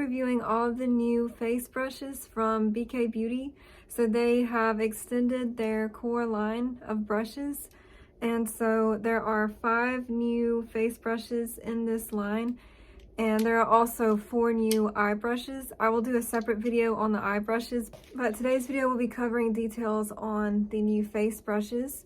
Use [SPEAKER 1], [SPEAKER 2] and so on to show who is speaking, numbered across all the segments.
[SPEAKER 1] reviewing all of the new face brushes from BK Beauty. So they have extended their core line of brushes. And so there are 5 new face brushes in this line. And there are also 4 new eye brushes. I will do a separate video on the eye brushes, but today's video will be covering details on the new face brushes.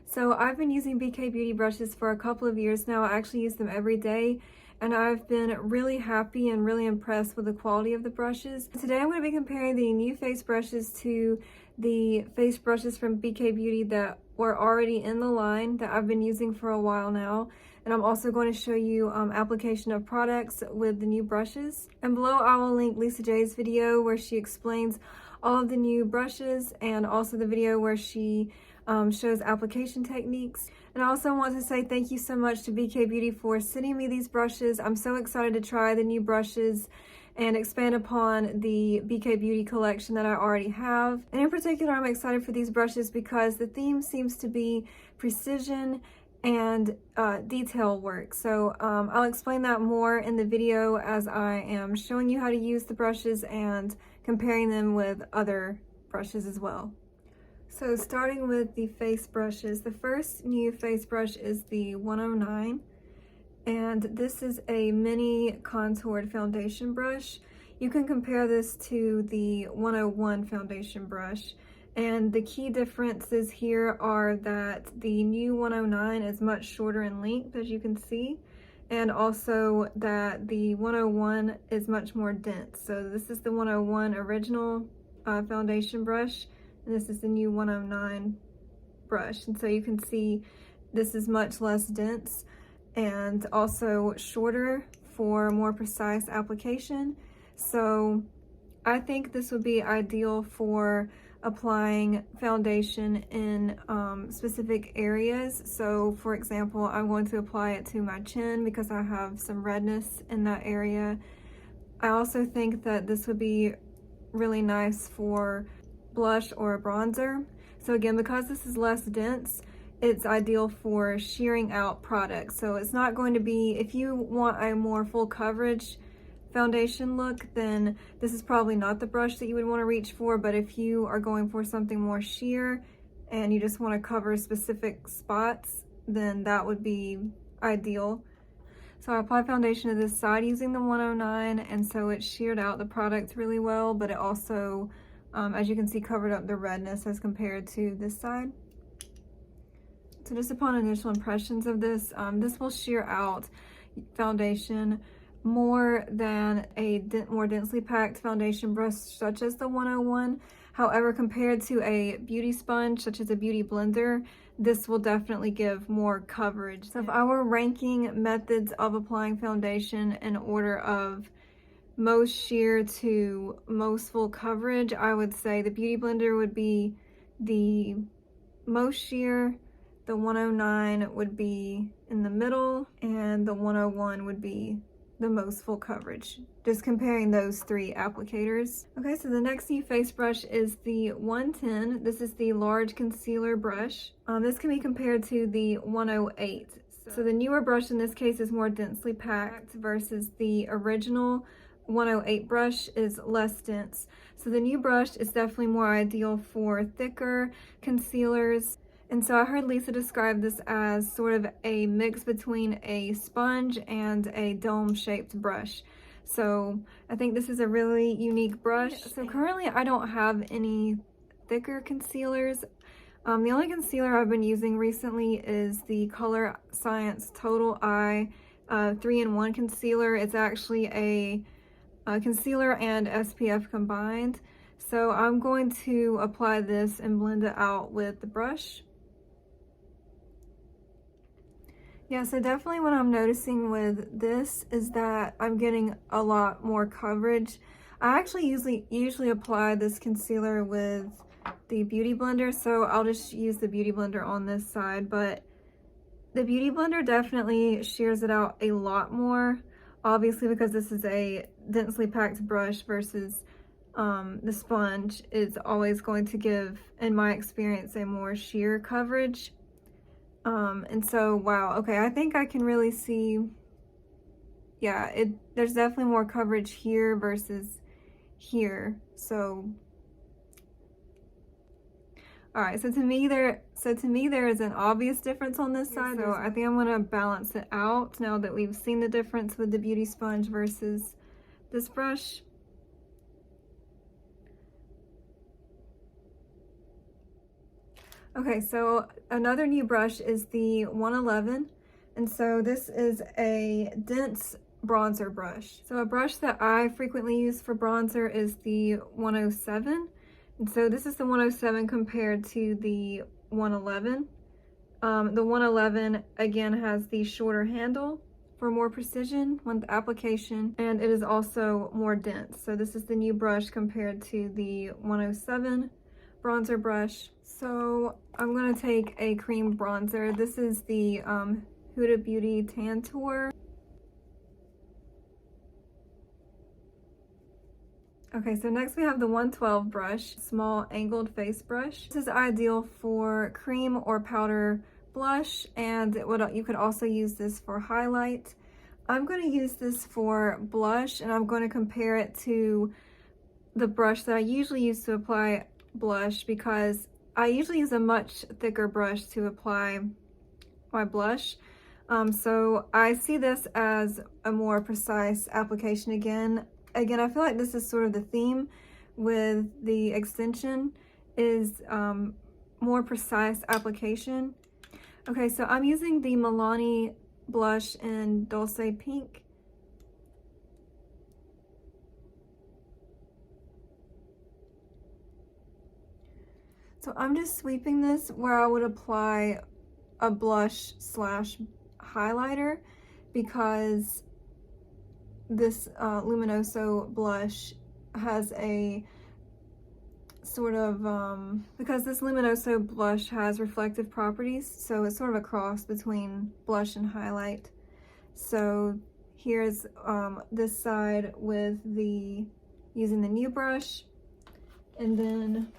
[SPEAKER 1] So I've been using BK Beauty brushes for a couple of years now. I actually use them every day, and I've been really happy and really impressed with the quality of the brushes. Today I'm going to be comparing the new face brushes to the face brushes from BK Beauty that were already in the line that I've been using for a while now. And I'm also going to show you application of products with the new brushes. And below I will link Lisa J's video where she explains all of the new brushes, and also the video where she shows application techniques. And I also want to say thank you so much to BK Beauty for sending me these brushes. I'm so excited to try the new brushes and expand upon the BK Beauty collection that I already have. And in particular, I'm excited for these brushes because the theme seems to be precision and detail work. So I'll explain that more in the video as I am showing you how to use the brushes and comparing them with other brushes as well. So starting with the face brushes, the first new face brush is the 109, and this is a mini contoured foundation brush. You can compare this to the 101 foundation brush, and the key differences here are that the new 109 is much shorter in length, as you can see, and also that the 101 is much more dense. So this is the 101 original foundation brush, and this is the new 109 brush. And so you can see this is much less dense and also shorter for more precise application. So I think this would be ideal for applying foundation in specific areas. So for example, I'm going to apply it to my chin because I have some redness in that area. I also think that this would be really nice for blush or a bronzer. So again, because this is less dense, it's ideal for shearing out products. So it's not going to be, if you want a more full coverage foundation look, then this is probably not the brush that you would want to reach for. But if you are going for something more sheer and you just want to cover specific spots, then that would be ideal. So I applied foundation to this side using the 109, and so it sheared out the product really well, but it also, as you can see, covered up the redness as compared to this side. So just upon initial impressions of this, this will shear out foundation more than a more densely packed foundation brush such as the 101. However, compared to a beauty sponge such as a beauty blender, this will definitely give more coverage. So if I were ranking methods of applying foundation in order of most sheer to most full coverage, I would say the beauty blender would be the most sheer, the 109 would be in the middle, and the 101 would be the most full coverage. Just comparing those 3 applicators. Okay, so the next new face brush is the 110. This is the large concealer brush. This can be compared to the 108. So the newer brush in this case is more densely packed versus the original 108 brush is less dense. So the new brush is definitely more ideal for thicker concealers. And so I heard Lisa describe this as sort of a mix between a sponge and a dome-shaped brush. So I think this is a really unique brush. So currently I don't have any thicker concealers. The only concealer I've been using recently is the Color Science Total Eye 3-in-1 concealer. It's actually a concealer and SPF combined. So I'm going to apply this and blend it out with the brush. Yeah, so definitely what I'm noticing with this is that I'm getting a lot more coverage. I actually usually apply this concealer with the Beauty Blender, so I'll just use the Beauty Blender on this side, but the Beauty Blender definitely shears it out a lot more, obviously because this is a densely packed brush versus the sponge is always going to give, in my experience, a more sheer coverage. And so, wow, okay, I think I can really see yeah, there's definitely more coverage here versus here. So all right, so to me there is an obvious difference on this side. So I think I'm gonna balance it out now that we've seen the difference with the beauty sponge versus this brush. Okay, so another new brush is the 111, and so this is a dense bronzer brush. So a brush that I frequently use for bronzer is the 107, and so this is the 107 compared to the 111. The 111 again has the shorter handle for more precision with application, and it is also more dense. So this is the new brush compared to the 107 bronzer brush. So I'm gonna take a cream bronzer. This is the Huda Beauty Tantour. Okay, so next we have the 112 brush, small angled face brush. This is ideal for cream or powder blush, and you could also use this for highlight. I'm going to use this for blush, and I'm going to compare it to the brush that I usually use to apply blush, because I usually use a much thicker brush to apply my blush. So I see this as a more precise application again. I feel like this is sort of the theme with the extension is more precise application. Okay, so I'm using the Milani blush in Dulce Pink. So I'm just sweeping this where I would apply a blush slash highlighter, because this Luminoso blush has a sort of, because this Luminoso blush has reflective properties, so it's sort of a cross between blush and highlight. So here's this side with using the new brush, and then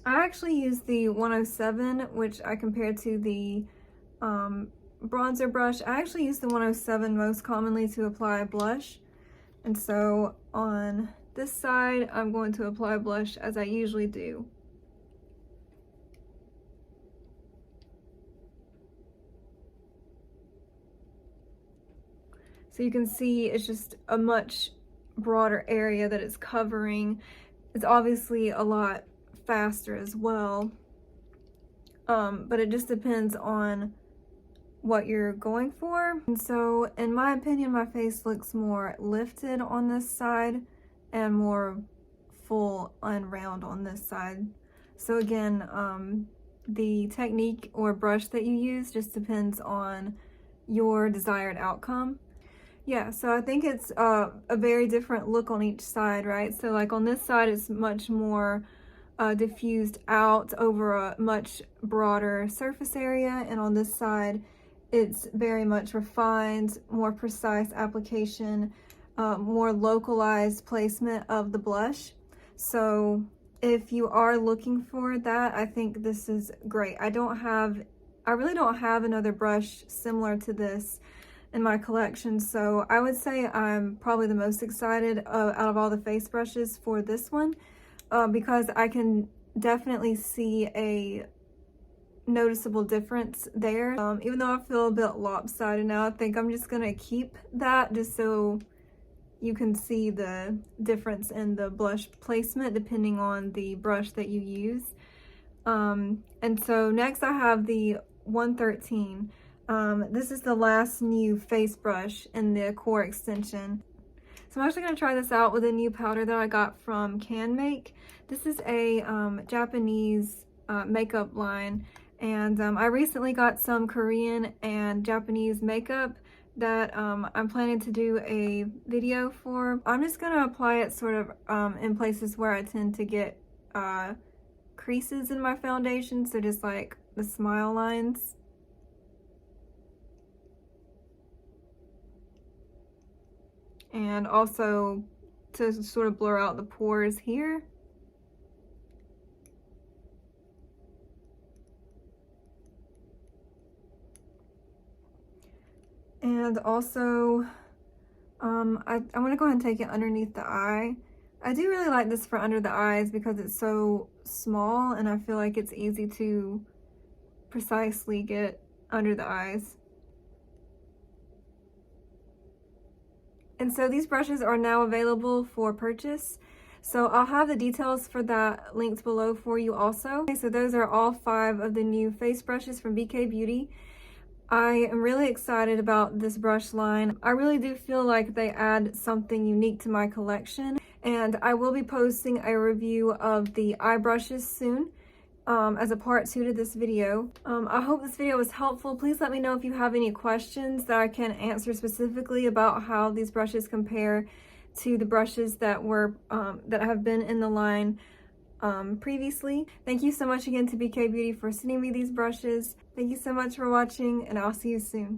[SPEAKER 1] I actually use the 107, which I compared to the bronzer brush. I actually use the 107 most commonly to apply blush, and so on this side I'm going to apply blush as I usually do. So you can see it's just a much broader area that it's covering. It's obviously a lot faster as well, but it just depends on what you're going for. And so in my opinion, my face looks more lifted on this side and more full and round on this side. So again, the technique or brush that you use just depends on your desired outcome. Yeah, so I think it's a very different look on each side, right? So like on this side, it's much more diffused out over a much broader surface area, and on this side, it's very much refined, more precise application, more localized placement of the blush. So if you are looking for that, I think this is great. I really don't have another brush similar to this in my collection, so I would say I'm probably the most excited out of all the face brushes for this one, because I can definitely see a noticeable difference there. Even though I feel a bit lopsided now, I think I'm just gonna keep that just so you can see the difference in the blush placement depending on the brush that you use. And so next I have the 113. This is the last new face brush in the core extension. So I'm actually going to try this out with a new powder that I got from CanMake. This is a Japanese makeup line, and I recently got some Korean and Japanese makeup that I'm planning to do a video for. I'm just going to apply it sort of in places where I tend to get creases in my foundation, so just like the smile lines. And also to sort of blur out the pores here. And also I want to go ahead and take it underneath the eye. I do really like this for under the eyes because it's so small and I feel like it's easy to precisely get under the eyes. And so these brushes are now available for purchase. So I'll have the details for that linked below for you also. Okay, so those are all 5 of the new face brushes from BK Beauty. I am really excited about this brush line. I really do feel like they add something unique to my collection, and I will be posting a review of the eye brushes soon as a part 2 to this video. I hope this video was helpful. Please let me know if you have any questions that I can answer specifically about how these brushes compare to the brushes that were that have been in the line previously. Thank you so much again to BK Beauty for sending me these brushes. Thank you so much for watching, and I'll see you soon.